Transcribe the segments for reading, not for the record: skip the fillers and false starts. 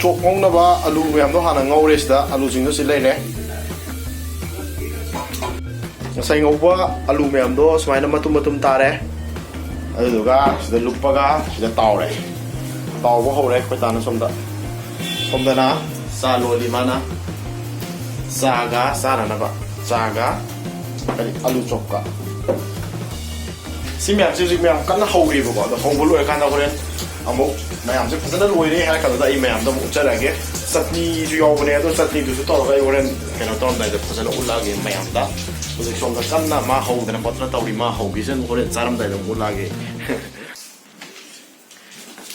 chok ngong na ba alu mayam do hana ngau res da alu jing do si lai re sai ngau ba alu mayam do smai na matum ta re adu ga sida lupa ga sida taw re taw ba ho re khoi ta na somda na sa lo li mana sa na ba sa ga alu chok ka si mayam si mayam kan na ho ri ba da ho bu lo kan da ho re amuk mayam se phasana loi re ha ka da I mayam da mu cha la ge chutney ju yaw bane do chutney du su to ga yoren kena ton da da phasana ula ge mayam da uzik som da kan na ma ho da na patna tawri ma ho gi sen horen charam da da ula ge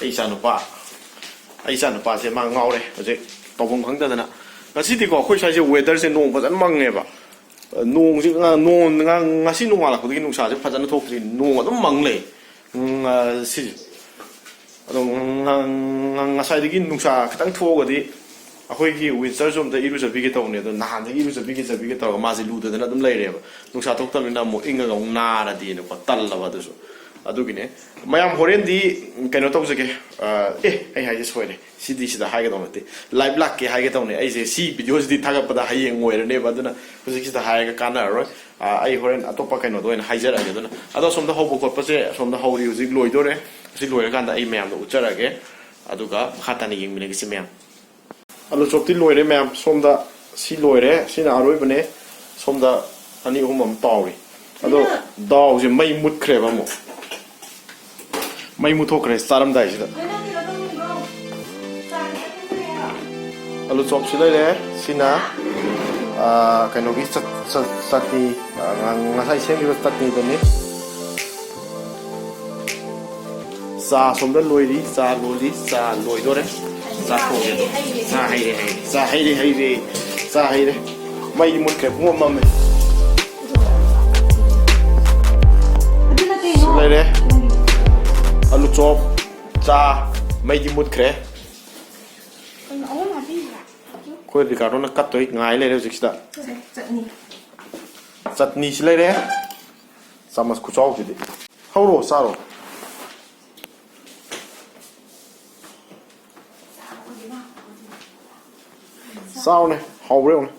ai sa no pa se ma ngau re uzik tawong khang da na ngasi ti ko khoi sai se weather se nong phasana mang ne ba nong ji ngasi nong ala ko gi nong sa se phasana thok tri nong adum mang le si ngasai nungsa khitang thogadi akhoi winter zone da iru jabi ge tawne do nahan da iru jabi ge taw ma ji lu da na dum lai re ba nungsa thok tam na mo inga ga na ra di ne ko tal la ba du so adu gi ne mayam horen di keno taw je ke ai ha je soire si di si da ha ge taw te live black ke ha ge taw ne ai je si videos di thaga pada ha yeng ngoi ne ba du na hu ji da ha ga kana ro ai horen atopa keno do ne haijar age do na ado som da hobo kot pa se som da hori hu ji loi do re si loi kan da ai mayam do uchara ge adu ga khata ni yeng mine gi si mayam alu chop ti loi re mayam som da si loi re si na aroi bane som da ani hum am taw ri ado daw je mai mut khre ba mo mai mu thok re saram dai ji da alu chop si lai re si na kaino gi chutney ngasai sem gi chutney do ni sa som da loi ri sa loi do re sa ko ge do sa hai re mai mut khre mo ma me si lai re alu chop cha mai di mut khre khoi ri ka ro na kat toi ngai le re jik sta chutney si lai re samas ku chaw ji de hauro sa ro sao này hầu rêu này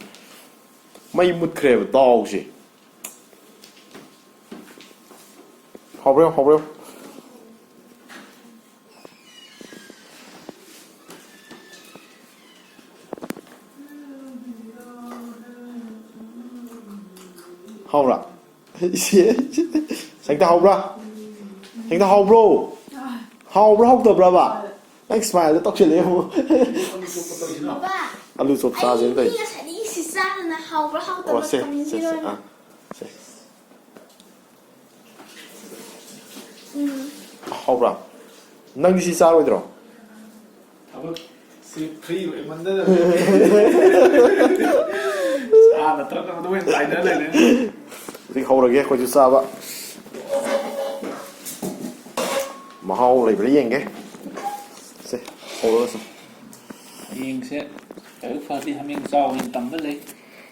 mấy mút khề vào to gì hầu rêu hầu ra thành ta hầu ra hầu hầu tập ra bà anh smile tóc chỉ lấy không alu chop sa jen dai oh se hau bra nang si sa ro dro abo si free lo manda na tra na do en dai na le ri hau ra ge ko ju sa ba ma hau lai bri yeng ge se hau ra sa yeng se ở pha đi ham miếng rau mình tầm với lấy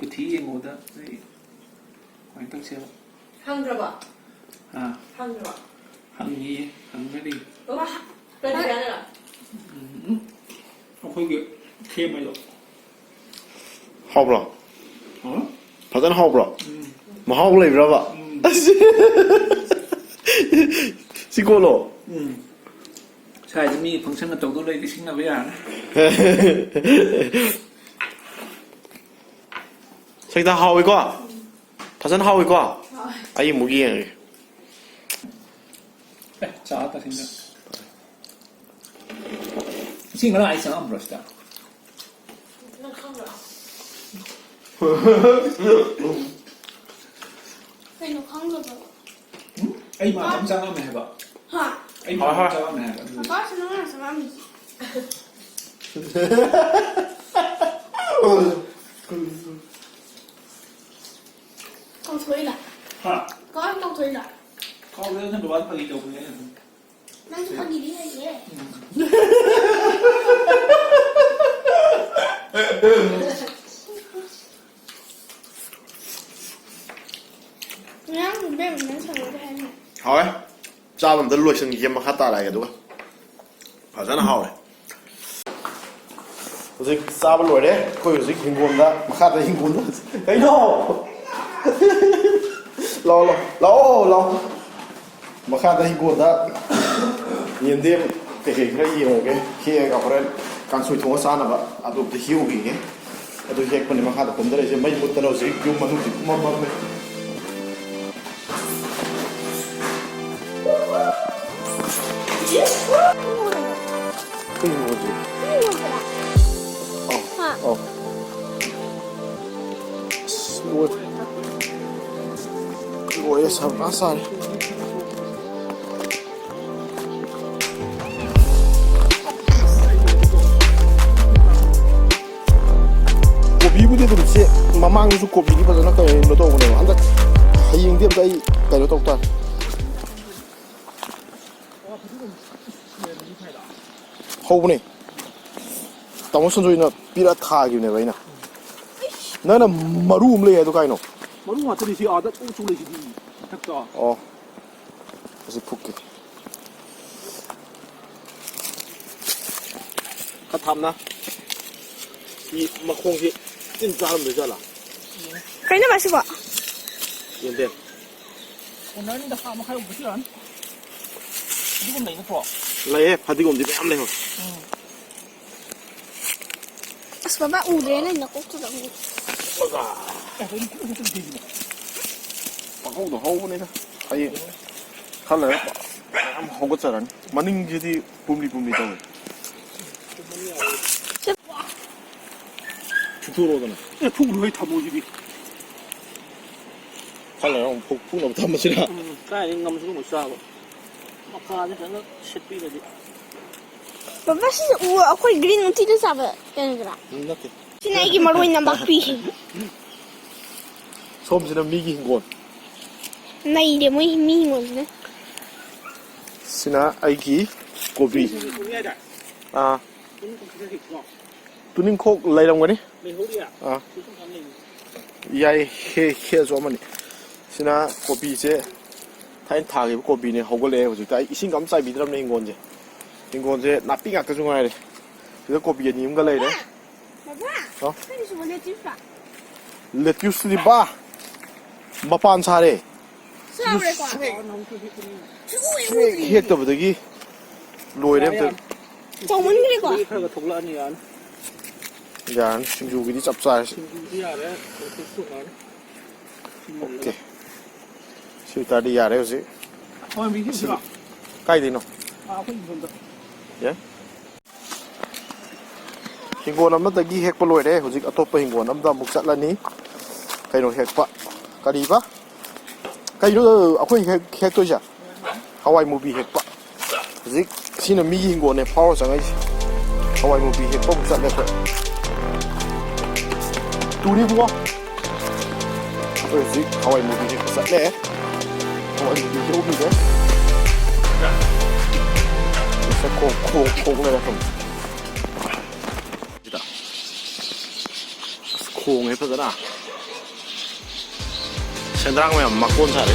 cái thí gì ngồi đó đấy quanh tóc xeo hăng rồi bà hăng gì hăng cái đi đúng không bên đây này là không phải kiểu thêm mày rồi hau bra hả thật ra hau bra mà hau lai bra ba si cô lo ใช่จะมีฟังก์ชันกระจกตัวเลยที่ชิ้นละเวียนะ ใส่ตาหาวอีกว่าถ้าฉันหาวอีกว่าไอ้หมูกี้ไง จ้าตาชิ้นละชิ้นละไอ้ฉันอัมบรัชตานั่งข้างเหรอไปหนูข้างเหรอไอ้มาทำจังอ่ะแม่บ่ฮะไอ้มาทำจังอ่ะแม่爸是那什么米倒推的哈刚刚倒推的เขาเรื่องนั้นดูว่าพอดีจบเลย那是他弟弟的爷你让你被我们抢了拍呢好嘞炸我们的落星爷们还打来个多好真的好嘞 hꯧzik chaba loire khoi houzik hingolda makhada hingolda kaino lao makhada hingolda yendem keke khra yengoge khega horen kangsoi thonga sanaba adu de hiugi ge adu hek pani makhada pomdare je mai mutana houzik yum manu ti mamma me Oh. Ôi sao quá sao đấy. 고비부터 그렇지. 마망이도 고비니 버전은 그 너도 오네. 한다. 하잉điểm đây cái nó tộc ta. hậu này. Tao 선조이나 비라 타기네 왜나. 나는 마루 음레 해도 가이노. 마루 같은 시 아다 우출레시 takta. Kasi puki. Katamna. 이 막콩지 찐짜면 되잖아. Cái nó mà sư vợ. 연대. 오늘은 다 하면 하고 무시란. 이건 내가 줘. Lấy 파디고 엄지 뺨 내요. Sư vợ ủ đến này nó cũng tự động. 방어도 하고 내가. 아예 칼라요. 참 하고 자란. 마닝 지디 붐리 다고. 죽도로잖아. 야, 폭으로 왜 다 모집이? 칼라요. 폭풍 없다 마시라. cái ngâm xuống một sao mà pha cho nó xịt đi là đi. Baba sư ủ ở quay green nó thì nó sao vậy? Cái này ra. 이렇게. Xin này cái mà rồi nằm bạc pi. 섬지는 미기 흰곤. Này để mới mi ngon nữa. 시나 아이기 고비. 아. tuning khok lấy lòng cái à yai he zo mani sina kopi che thain tha ge kopi ne hogole hoji ta ising gam chai bidram ne hingon je napi ngak ka ju ngai re se kopi ni ga lei de Baba. Cái gì mà lettuce à? lettuce di ba mapan sa re Sao vậy quả? hek ta budagi loi re ta Chồng muốn cái quả? cái thục lợn gì anh? yan singju gi di chap chai okay si ta di ya re hoji thôi mình hiểu kai di no không hiểu được yeah hingon amatagi hek pa loi re hojik atop hingon amda muk chatlani kaino hek pa kari ba kaino akhoi hek to ja hawai movie hek pa hojik sina mi hingon ne power sangai hawai movie hek pa muk chatla ko turi buwa hojik hawai movie hek chatla hawai movie hek ubi de sa ko le ra 콩 해보잖아. 생드랑면 막고 온 사례.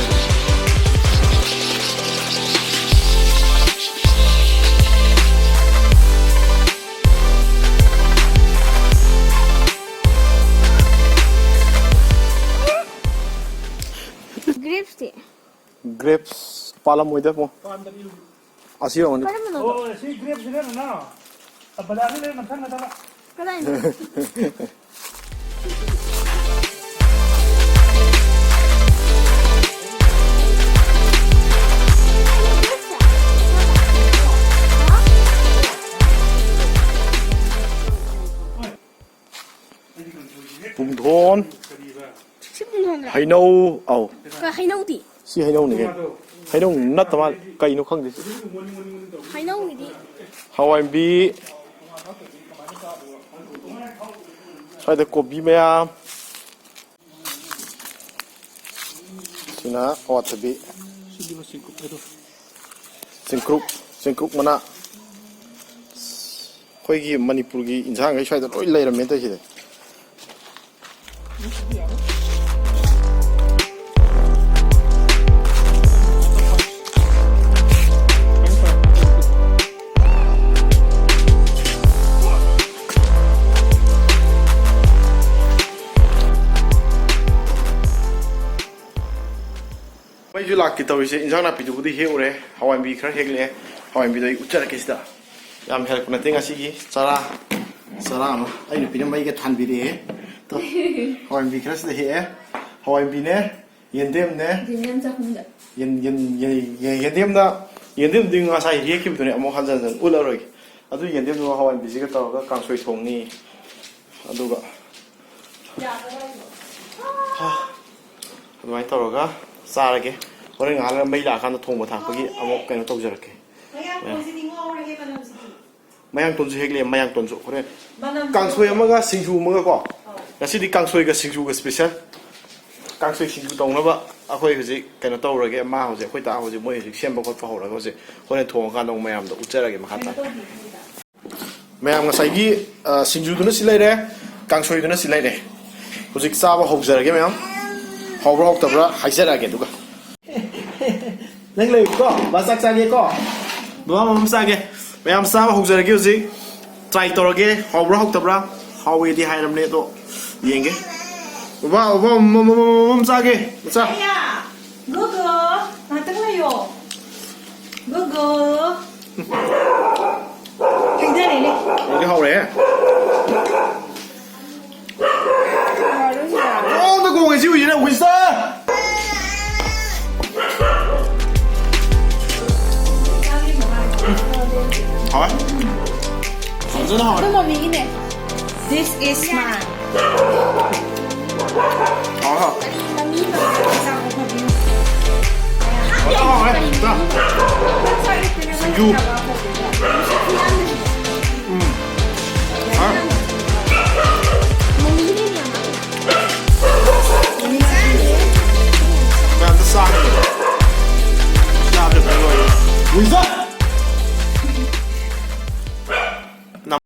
Grapes đi. Grapes pala mo ide mo. Asio on. oh si grapes ini mana? Abadani ni macam mana? Cái này nữa. Bùng thôn. Chứ không hơn rồi. Hay nâu. Oh. Cái hay nâu thì. Si hay nâu này. Hay nâu nát tama cây nó không gì. Hay nâu thì đi. Hawaii bi. Hay là kopi mea. Sina wasabi. Singkrup mana. Khoi gi Manipur gi insang ai sai da loi lai ram me ta hi de. ꯑꯩꯁꯨ ꯂꯥꯛꯀꯦ ꯇꯧꯔꯤꯁꯦ ꯏꯟꯖꯥꯡ ꯅꯥꯄꯤꯗꯨꯕꯨꯗꯤ ꯍꯦꯛꯎꯔꯦ ꯍꯋꯥꯏꯟꯕꯤ ꯈꯔ ꯍꯦꯛꯂꯛꯑꯦ ꯍꯋꯥꯏꯟꯕꯤꯗꯣ ꯑꯩ ꯎꯠꯆꯔꯛꯀꯦ ꯁꯤꯗ ꯌꯥꯝ ꯍꯦꯜꯂꯛꯄ ꯅꯠꯇꯦ ꯉꯁꯤꯒꯤ ꯆꯔꯥ ꯑꯃ ꯑꯩ ꯅꯨꯄꯤꯅ ꯃꯩꯒ ꯊꯥꯟꯕꯤꯔꯛꯑꯦ ꯍꯋꯥꯏꯟꯕꯤ ꯈꯔ ꯁꯤꯗ ꯍꯦꯛꯑꯦ ꯍꯋꯥꯏꯟꯕꯤꯅꯦ ꯌꯦꯟꯗꯦꯝꯅꯦ ꯌꯦꯟꯗꯦꯝꯗꯤ ꯉꯁꯥꯏ ꯍꯦꯛꯈꯤꯕꯗꯨꯅꯦ ꯑꯃꯨꯛ ꯍꯟꯖꯟ ꯍꯟꯖꯟ ꯎꯠꯂꯔꯣꯏꯒꯦ ꯑꯗꯨ ꯌꯦꯟꯗꯦꯝꯗꯨꯒ ꯍꯋꯥꯏꯟꯕꯤꯁꯤꯒ ꯇꯧꯔꯒ ꯀꯥꯡꯁꯣꯏ ꯊꯣꯡꯅꯤ ꯑꯗꯨꯒ ꯑꯗꯨꯃꯥꯏꯅ ꯇꯧꯔꯒ ꯆꯥꯔꯒꯦ ꯍꯣꯔꯦꯟ ꯉꯥꯏꯍꯥꯛ ꯃꯩ ꯂꯥꯛꯑꯀꯥꯟꯗ ꯊꯣꯡꯕ ꯊꯥꯛꯄꯒꯤ ꯑꯃꯨꯛ ꯀꯩꯅꯣ ꯇꯧꯖꯔꯛꯀꯦ ꯃꯌꯥꯡꯇꯣꯟꯁꯨ ꯍꯦꯛꯂꯛꯑꯦ ꯃꯌꯥꯡꯇꯣꯟꯁꯨ ꯍꯣꯔꯦꯟ ꯀꯥꯡꯁꯣꯏ ꯑꯃꯒ ꯁꯤꯡꯖꯨ ꯑꯃꯒ ꯀꯣ ꯉꯁꯤꯗꯤ ꯀꯥꯡꯁꯣꯏꯒ ꯁꯤꯡꯖꯨꯒ ꯁ꯭ꯄꯦꯁꯦꯜ ꯀꯥꯡꯁꯣꯏ ꯁꯤꯡꯖꯨ ꯇꯧꯅꯕ ꯑꯩꯈꯣꯏ ꯍꯧꯖꯤꯛ ꯀꯩꯅꯣ ꯇꯧꯔꯒꯦ ꯃꯥ ꯍꯧꯖꯤꯛ ꯑꯩꯈꯣꯏ ꯇꯥ ꯍꯧꯖꯤꯛ ꯃꯣꯏ ꯍꯧꯖꯤꯛ ꯁꯦꯝꯕ ꯈꯣꯠꯄ ꯍꯧꯔꯒ ꯍꯧꯖꯤꯛ ꯍꯣꯔꯦꯟ ꯊꯣꯡꯉꯀꯥꯟꯗ ꯑꯃꯨꯛ ꯃꯌꯥꯝꯗ ꯎꯠꯆꯔꯒꯦ ꯃꯈꯥ ꯇꯥꯅ ꯃꯌꯥꯝ ꯉꯁꯥꯏꯒꯤ ꯁꯤꯡꯖꯨꯗꯨꯅ ꯁꯤ ꯂꯩꯔꯦ ꯀꯥꯡꯁꯣꯏꯗꯨꯅ ꯁꯤ ꯂꯩꯔꯦ ꯍꯧꯖꯤꯛ ꯆꯥꯕ ꯍꯧꯖꯔꯒꯦ ꯃꯌꯥꯝ ꯍꯥꯎꯕ꯭ꯔꯥ ꯍꯥꯎꯇꯕ꯭ꯔꯥ ꯍꯥꯏꯖꯔꯛꯑꯒꯦ ꯑꯗꯨꯒ ꯅꯪ ꯂꯩꯀꯣ ꯕꯥ ꯆꯥꯛ ꯆꯥꯒꯦꯀꯣ ꯕꯕꯥ ꯃꯃꯝ ꯆꯥꯒꯦ ꯃꯌꯥꯝ ꯆꯥꯕ ꯍꯧꯖꯔꯒꯦ ꯍꯧꯖꯤꯛ ꯇ꯭ꯔꯥꯏ ꯇꯧꯔꯒꯦ ꯍꯥꯎꯕ꯭ꯔꯥ ꯍꯥꯎꯇꯕ꯭ꯔꯥ ꯍꯥꯎꯋꯦꯗꯤ ꯍꯥꯏꯔꯕꯅꯦ ꯑꯗꯣ ꯌꯦꯡꯒꯦ baba mama sage sa ya gogo matang layo gogo hingga ni ini hau re oh nó cùng cái gì vậy nè Winston hỏi rất là hỏi this is mine hỏi hả hỏi hỏi ra Singju